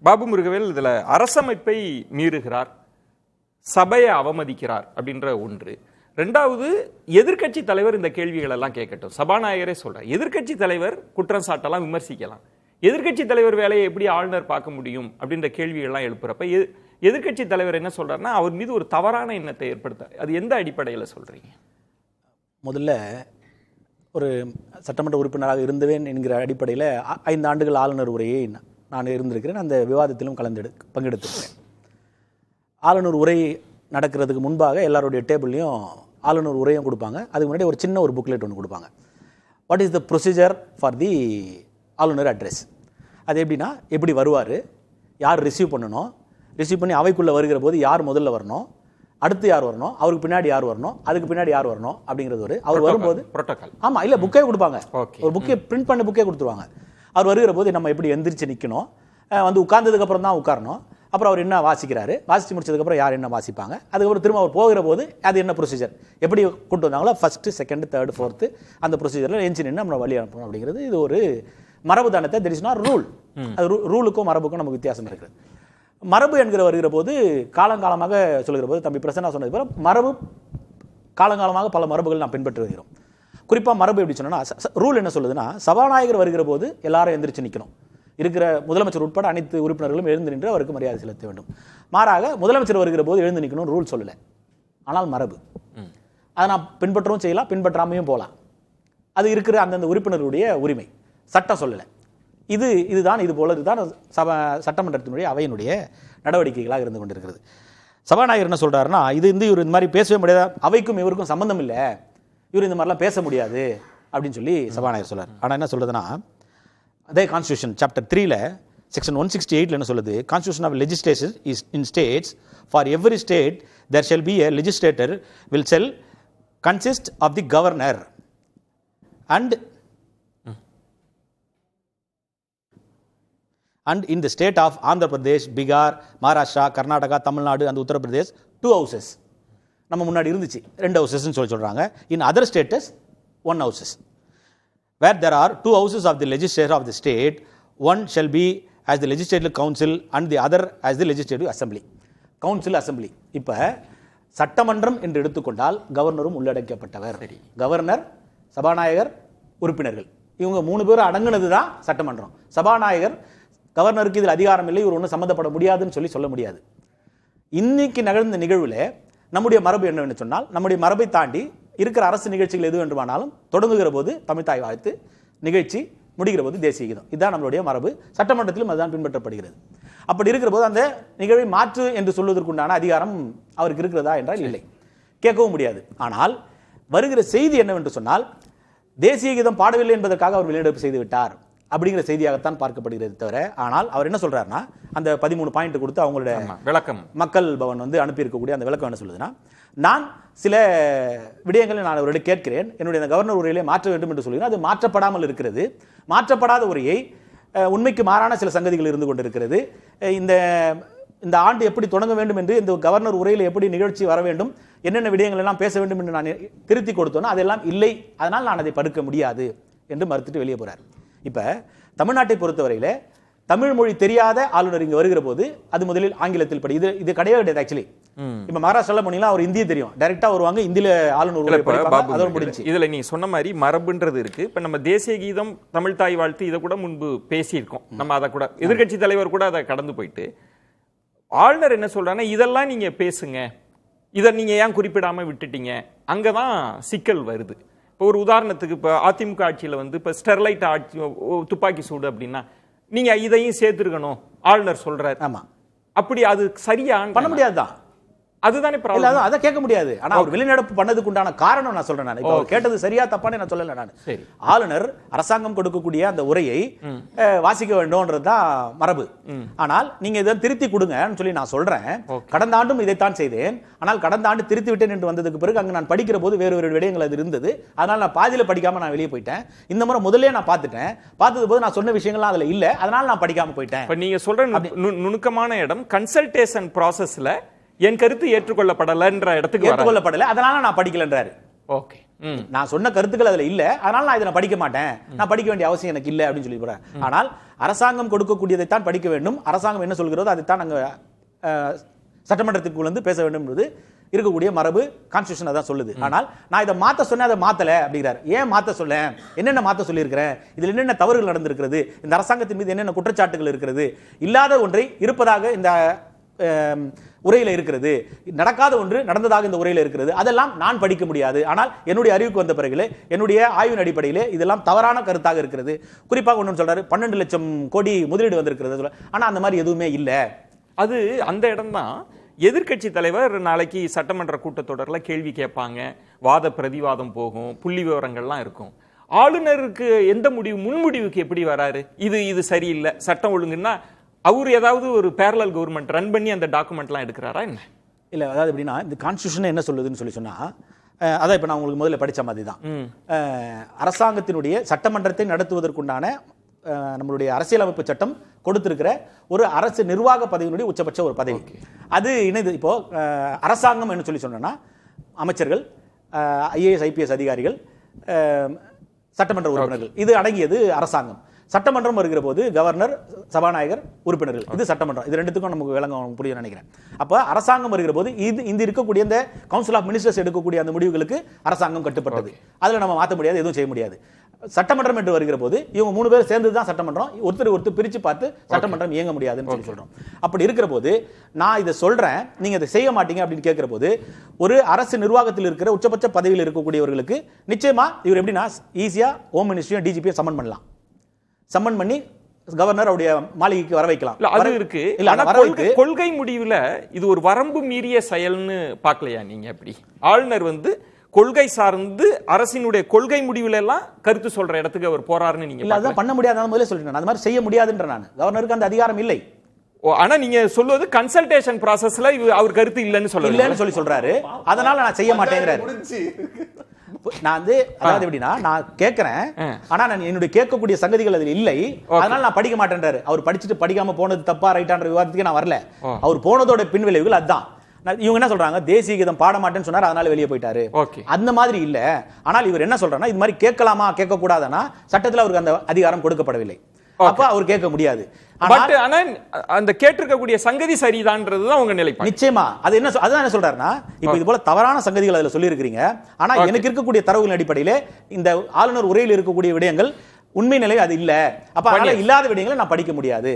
பாபு முருகவேல் இதுல அரசமைப்பை மீறுகிறார், சபையை அவமதிக்கிறார் அப்படின்ற ஒன்று. ரெண்டாவது, எதிர்க்கட்சி தலைவர் இந்த கேள்விகள் எல்லாம் கேட்கட்டும். சபாநாயகரே சொல்றார், எதிர்க்கட்சி தலைவர் குற்றம் சாட்டலாம், விமர்சிக்கலாம். எதிர்க்கட்சி தலைவர் வேலையை எப்படி ஆளுநர் பார்க்க முடியும் அப்படின்ற கேள்விகள்லாம் எழுப்புறப்ப எதிர்க்கட்சி தலைவர் என்ன சொல்றாருன்னா, அவர் மீது ஒரு தவறான எண்ணத்தை ஏற்படுத்த. அது எந்த அடிப்படையில் சொல்றீங்க? முதல்ல ஒரு சட்டமன்ற உறுப்பினராக இருந்தவேன் என்கிற அடிப்படையில் 5 ஆண்டுகள் ஆளுநர் உரையை நான் இருந்திருக்கிறேன். அந்த விவாதத்திலும் பங்கெடுத்திருக்கிறேன். ஆளுநர் உரை நடக்கிறதுக்கு முன்பாக எல்லாருடைய டேபிள்லையும் ஆளுநர் உரையும் கொடுப்பாங்க. அதுக்கு முன்னாடி ஒரு சின்ன ஒரு புக்லெட் ஒன்று கொடுப்பாங்க. What is the procedure for the ஆளுநர் அட்ரஸ். அது எப்படின்னா, எப்படி வருவார், யார் ரிசீவ் பண்ணணும், ரிசீவ் பண்ணி அவைக்குள்ளே வருகிற போது யார் முதல்ல வரணும், அடுத்து யார் வரணும், அவருக்கு பின்னாடி யார் வரணும், அதுக்கு பின்னாடி யார் வரணும் அப்படிங்கிறது அவர் வரும்போது புரோட்டோகால். ஆமாம், இல்லை புக்கே கொடுப்பாங்க. ஒரு புக்கே பிரிண்ட் பண்ண புக்கே கொடுத்துருவாங்க. அவர் வருகிற போது நம்ம எப்படி எந்திரிச்சு நிற்கணும், வந்து உட்கார்ந்ததுக்கப்புறம் தான் உட்காரணும், அப்புறம் அவர் என்ன வாசிக்கிறாரு, வாசித்து முடிச்சதுக்கப்புறம் யார் என்ன வாசிப்பாங்க, அதுக்கப்புறம் திரும்ப அவர் போகிற போது அது என்ன ப்ரொசீஜர், எப்படி கொண்டு வந்தாங்களோ ஃபஸ்ட்டு, செகண்ட், தேர்டு, ஃபோர்த்து அந்த ப்ரொசீஜரில் எஞ்சி நின்று நம்ம வழி அனுப்பணும் அப்படிங்கிறது. இது ஒரு மரபு தானத்தை, தெர் இஸ் நாட் ரூல். அது ரூலுக்கும் மரபுக்கும் நமக்கு வித்தியாசம் இருக்குது. மரபு என்கிற வருகிற போது காலங்காலமாக சொல்கிற போது தம்பி பிரசன்னா சொன்னது போல மரபு காலங்காலமாக பல மரபுகள் நாம் பின்பற்றி வருகிறோம். குறிப்பாக மரபு எப்படி சொன்னா, ரூல் என்ன சொல்லுதுன்னா, சபாநாயகர் வருகிற போது எல்லாரும் எந்திரிச்சு நிற்கணும். இருக்கிற முதலமைச்சர் உட்பட அனைத்து உறுப்பினர்களும் எழுந்து நின்று அவருக்கு மரியாதை செலுத்த வேண்டும். மாறாக முதலமைச்சர் வருகிற போது எழுந்து நிற்கணும் ரூல் சொல்லலை, ஆனால் மரபு. அதை நாம் பின்பற்றவும் செய்யலாம், பின்பற்றாமையும் போகலாம். அது இருக்கிற அந்தந்த உறுப்பினர்களுடைய உரிமை, சட்டம் சொல்லலை. இதுதான் சட்டமன்றத்தினுடைய அவையினுடைய நடவடிக்கைகளாக இருந்து கொண்டிருக்கிறது. சபாநாயகர் என்ன சொல்றாருன்னா, இவர் இந்த மாதிரி பேசவே முடியாது, அவைக்கும் இவருக்கும் சம்பந்தம் இல்லை, இவர் இந்த மாதிரிலாம் பேச முடியாது அப்படின்னு சொல்லி சபாநாயகர் சொல்றாரு. ஆனால் என்ன சொல்றதுன்னா, அதே கான்ஸ்டியூஷன் சாப்டர் 3 செக்ஷன் 168 என்ன சொல்லுது, constitution of legislation is in states for every state there shall be a legislator will shall consist of the governor and in the state of Andhra Pradesh, Bihar, Maharashtra, Karnataka, Tamil Nadu and Uttar Pradesh 2 houses. நம்ம முன்னாடி இருந்துச்சு 2 houses ன்னு சொல்றாங்க. In other states 1 houses. Where there are 2 houses of the legislature of the state, one shall be as the legislative council and the other as the legislative assembly. Council assembly. இப்ப சட்டமன்றம் என்று எடுத்துக்கொண்டால் கவர்னரும் உள்ளடக்கப்பட்டவர். Governor, சபாநாயகர், உறுப்பினர்கள், இவங்க 3 பேரும் அடங்குனது தான் சட்டமன்றம். சபாநாயகர், கவர்னருக்கு இதில் அதிகாரம் இல்லை, இவர் ஒன்றும் சம்மந்தப்பட முடியாதுன்னு சொல்ல முடியாது. இன்னைக்கு நிகழ்ந்த நிகழ்வில் நம்முடைய மரபு என்னவென்று சொன்னால், நம்முடைய மரபை தாண்டி இருக்கிற அரசு நிகழ்ச்சிகள் எது வேண்டுமானாலும் தொடங்குகிற போது தமிழ்தாய் வாழ்த்து நிகழ்ச்சி, முடிகிற போது தேசிய கீதம். இதுதான் நம்மளுடைய மரபு. சட்டமன்றத்திலும் அதுதான் பின்பற்றப்படுகிறது. அப்படி இருக்கிற போது அந்த நிகழ்வை மாற்று என்று சொல்வதற்குண்டான அதிகாரம் அவருக்கு இருக்கிறதா என்றால் இல்லை, கேட்கவும் முடியாது. ஆனால் வருகிற செய்தி என்னவென்று சொன்னால், தேசிய கீதம் பாடவில்லை என்பதற்காக அவர் வெளிநடப்பு செய்து விட்டார் அப்படிங்கிற செய்தியாகத்தான் பார்க்கப்படுகிறது தவிர, ஆனால் அவர் என்ன சொல்றாருன்னா, அந்த 13 பாயிண்ட் கொடுத்து அவங்களுடைய விளக்கம் மக்கள் பவன் அனுப்பி இருக்கக்கூடிய அந்த விளக்கம் என்ன சொல்லுதுன்னா, நான் சில விடயங்களை நான் அவர்களை கேட்கிறேன், என்னுடைய அந்த கவர்னர் உரையிலே மாற்ற வேண்டும் என்று சொல்கிறேன், அது மாற்றப்படாமல் இருக்கிறது. மாற்றப்படாத உரையை உண்மைக்கு மாறான சில சங்கதிகள் இருந்து கொண்டிருக்கிறது. இந்த ஆண்டு எப்படி தொடங்க வேண்டும் என்று, இந்த கவர்னர் உரையில் எப்படி நிகழ்ச்சி வர வேண்டும், என்னென்ன விடயங்கள் எல்லாம் பேச வேண்டும் என்று நான் திருத்தி கொடுத்தோன்னா அதெல்லாம் இல்லை, அதனால் நான் அதை படுக்க முடியாது என்று மறுத்துட்டு வெளியே போறார். இப்ப தமிழ்நாட்டை பொறுத்தவரையில தமிழ் மொழி தெரியாத ஆளுநர் இங்க வருகிற போது அது முதலில் ஆங்கிலத்தில் படி, இது கிடையாது. ஆக்சுவலி இப்ப மகாராஷ்டிரால போனீங்கன்னா அவர் இந்திய தெரியும், டைரக்டா வருவாங்க, இந்தியில ஆளுநர். இதுல நீ சொன்ன மாதிரி மரபுன்றது இருக்கு. இப்ப நம்ம தேசிய கீதம், தமிழ் தாய் வாழ்த்து, இதை கூட முன்பு பேசியிருக்கோம். நம்ம அதை கூட எதிர்கட்சி தலைவர் கூட அதை கடந்து போயிட்டு, ஆளுநர் என்ன சொல்றாங்கன்னா, இதெல்லாம் நீங்க பேசுங்க, இதை நீங்க ஏன் குறிப்பிடாம விட்டுட்டீங்க, அங்கதான் சிக்கல் வருது. இப்போ ஒரு உதாரணத்துக்கு, இப்போ அதிமுக ஆட்சியில் இப்போ ஸ்டெர்லைட் ஆட்சி, துப்பாக்கி சூடு அப்படின்னா நீங்க இதையும் சேர்த்துருக்கணும் ஆளுநர் சொல்றாரு. ஆமா, அப்படி அது சரியா பண்ண முடியாதுதான். அதுதானே அதை கேட்க முடியாது. ஆனா அவர் வெளிநடப்பு பண்ணதுக்கு உண்டான காரணம் நான் சொல்றேன். நான் இப்போ கேட்டது சரியா தப்பானே நான் சொல்லல. நான் ஆளுநர் அரசாங்கம் கொடுக்கக்கூடிய அந்த உரையை வாசிக்க வேண்டும்ன்றதுதான் மரபு. ஆனால் நீங்க இதை திருத்தி கொடுங்கன்னு சொல்லி நான் சொல்றேன். கடந்த ஆண்டும் இதைத்தான் செய்தேன். ஆனால் கடந்த ஆண்டு திருத்தி விட்டேன் என்று வந்ததுக்கு பிறகு அங்க நான் படிக்கிற போது வேறு வேறு விடயங்கள் அது இருந்தது. அதனால நான் பாதியில படிக்காம நான் வெளியே போயிட்டேன். இந்த முறை முதல்ல நான் பார்த்துட்டேன். பார்த்தது போது நான் சொன்ன விஷயங்கள்லாம் அதுல இல்ல, அதனால நான் படிக்காம போயிட்டேன். நீங்க சொல்ற நுணுக்கமான இடம் கன்சல்டேஷன் ப்ராசஸ்ல என் கருத்து ஏற்றுக்கொள்ளப்படலன்ற இடத்துக்கு ஏற்றுக்கொள்ளப்படல, அதனால நான் படிக்கலன்றாரு. ஓகே. நான் சொன்ன கருத்துக்கள் அதுல இல்ல, அதனால நான் இதை படிக்க மாட்டேன், நான் படிக்க வேண்டிய அவசியம் எனக்கு இல்லை அப்படின்னு சொல்லி போறேன். ஆனால் அரசாங்கம் கொடுக்கக்கூடியதைத்தான் படிக்க வேண்டும், அரசாங்கம் என்ன சொல்கிறதோ அதைத்தான் நாங்க சட்டமன்றத்துக்குள்ள பேச வேண்டும் என்பது இருக்கக்கூடிய மரபு, கான்ஸ்டிடியூஷன் அதான் சொல்லுது. ஆனால் நான் இதை மாத்த சொன்னேன், அதை மாத்தல அப்படிங்கிறார். ஏன் மாத்த சொல்ல, என்னென்ன மாத்த சொல்லி இருக்கிறேன், இதுல என்னென்ன தவறுகள் நடந்திருக்கிறது, இந்த அரசாங்கத்தின் மீது என்னென்ன குற்றச்சாட்டுகள் இருக்கிறது, இல்லாத ஒன்றை இருப்பதாக இந்த உரையில இருக்கிறது, நடக்காத ஒன்று நடந்ததாக இந்த உரையில இருக்கிறது, அதெல்லாம் நான் படிக்க முடியாது. ஆனால் என்னுடைய அறிவுக்கு வந்த பிறகு என்னுடைய ஆய்வின் அடிப்படையிலே இதெல்லாம் தவறான கருத்தாக இருக்கிறது. குறிப்பாக ஒன்று சொல்றாரு, 12 லட்சம் கோடி முதலீடு வந்திருக்கிறது, ஆனா அந்த மாதிரி எதுவுமே இல்லை. அது அந்த இடம்தான். எதிர்க்கட்சி தலைவர் நாளைக்கு சட்டமன்ற கூட்டத்தொடரில் கேள்வி கேட்பாங்க, வாத பிரதிவாதம் போகும், புள்ளி விவரங்கள்லாம் இருக்கும். ஆளுநருக்கு எந்த முடிவு, முன்முடிவுக்கு எப்படி வராரு, இது சரியில்லை சட்டம் ஒழுங்குன்னா அவர் ஏதாவது ஒரு பேரலல் கவர்மெண்ட் ரன் பண்ணி அந்த டாக்குமெண்ட்லாம் எடுக்கிறாரா என்ன? இல்லை, அதாவது எப்படின்னா இந்த கான்ஸ்டியூஷன் என்ன சொல்லுதுன்னு சொன்னா, அதான் இப்போ நான் உங்களுக்கு முதல்ல படித்த மாதிரி தான், அரசாங்கத்தினுடைய சட்டமன்றத்தை நடத்துவதற்குண்டான நம்மளுடைய அரசியலமைப்பு சட்டம் கொடுத்திருக்கிற ஒரு அரசு நிர்வாக பதவியினுடைய உச்சபட்ச ஒரு பதவி. அது இணைந்து இப்போ அரசாங்கம் என்ன சொல்லி சொன்னா, அமைச்சர்கள், IAS IPS அதிகாரிகள், சட்டமன்ற உறுப்பினர்கள், இது அடங்கியது அரசாங்கம். சட்டமன்றம் வருகிற போது கவர்னர், சபாநாயகர், உறுப்பினர்கள், இது சட்டமன்றம். இது ரெண்டுத்துக்கும் நமக்கு விளங்க புரியும் நினைக்கிறேன். அப்ப அரசாங்கம் வருகிற போது இந்த இருக்கக்கூடிய இந்த கவுன்சில் ஆஃப் மினிஸ்டர்ஸ் எடுக்கக்கூடிய அந்த முடிவுகளுக்கு அரசாங்கம் கட்டுப்பட்டது. அதுல நம்ம மாற்ற முடியாது, எதுவும் செய்ய முடியாது. சட்டமன்றம் என்று வருகிற போது இவங்க 3 பேர் சேர்ந்து தான் சட்டமன்றம், ஒருத்தர் பிரிச்சு பார்த்து சட்டமன்றம் இயங்க முடியாதுன்னு சொல்லி சொல்றோம். அப்படி இருக்கிற போது நான் இதை சொல்றேன், நீங்க இதை செய்ய மாட்டீங்க அப்படின்னு கேட்கிற போது ஒரு அரசு நிர்வாகத்தில் இருக்கிற உச்சபட்ச பதவியில் இருக்கக்கூடியவர்களுக்கு நிச்சயமா இவர் எப்படின்னா ஈஸியா ஹோம் மினிஸ்ட்ரியும் DGP சம்மன் பண்ணலாம், சம்மன் பண்ணி கவர்னர் அவருடைய மாளிகைக்கு வர வைக்கலாம். அது இருக்கு. கொள்கை முடிவுல இது ஒரு வரம்பு மீறிய செயல்னு பார்க்கலையா நீங்க? எப்படி ஆளுநர் கொள்கை சார்ந்து அரசினுடைய கொள்கை முடிவுல எல்லாம் கருத்து சொல்ற இடத்துக்கு அவர் போறாருன்னு நீங்க இல்ல, அதான் பண்ண முடியாது. முதல்ல சொல்லிட்டேன், அது மாதிரி செய்ய முடியாதுன்ற நான். கவர்னருக்கு அந்த அதிகாரம் இல்லை. ஆனா நீங்க சொல்வது கன்சல்டேஷன் ப்ராசஸ்ல அவர் கருத்து இல்லன்னு சொல்றாரு, அதனால நான் செய்ய மாட்டேங்கிறாரு. நான் அதாவது எப்படின்னா நான் கேட்கிறேன், ஆனா நான் என்னுடைய கேட்கக்கூடிய சங்கதிகள் அதில் இல்லை, அதனால நான் படிக்க மாட்டேன்றாரு. அவர் படிச்சுட்டு படிக்காம போனது தப்பா ரைட்டான்ற விவாதத்துக்கு நான் வரல. அவர் போனதோட பின் விளைவுகள் அதுதான். இவங்க என்ன சொல்றாங்க, தேசிய கீதம் பாட மாட்டேன்னு சொன்னார், அதனால வெளியே போயிட்டாரு. அந்த மாதிரி இல்ல. ஆனால் இவர் என்ன சொல்றாருன்னா, இது மாதிரி கேட்கலாமா கேட்க கூடாதுன்னா சட்டத்தில் அவருக்கு அந்த அதிகாரம் கொடுக்கப்படவில்லை. அப்ப அவர் கேட்க முடியாது. அந்த கேட்டிருக்கக்கூடிய சங்கதி சரிதான்றதுதான் உங்க நிலை. நிச்சயமா அது என்ன அதுதான் என்ன சொல்றாருன்னா, இப்ப இது போல தவறான சங்கதிகள் அதுல சொல்லி இருக்கிறீங்க, ஆனா எனக்கு இருக்கக்கூடிய தரவுகளின் அடிப்படையில இந்த ஆளுநர் உரையில் இருக்கக்கூடிய விடயங்கள் உண்மை நிலை அது இல்ல, அப்ப அதனால இல்லாத விடயங்களை நான் படிக்க முடியாது.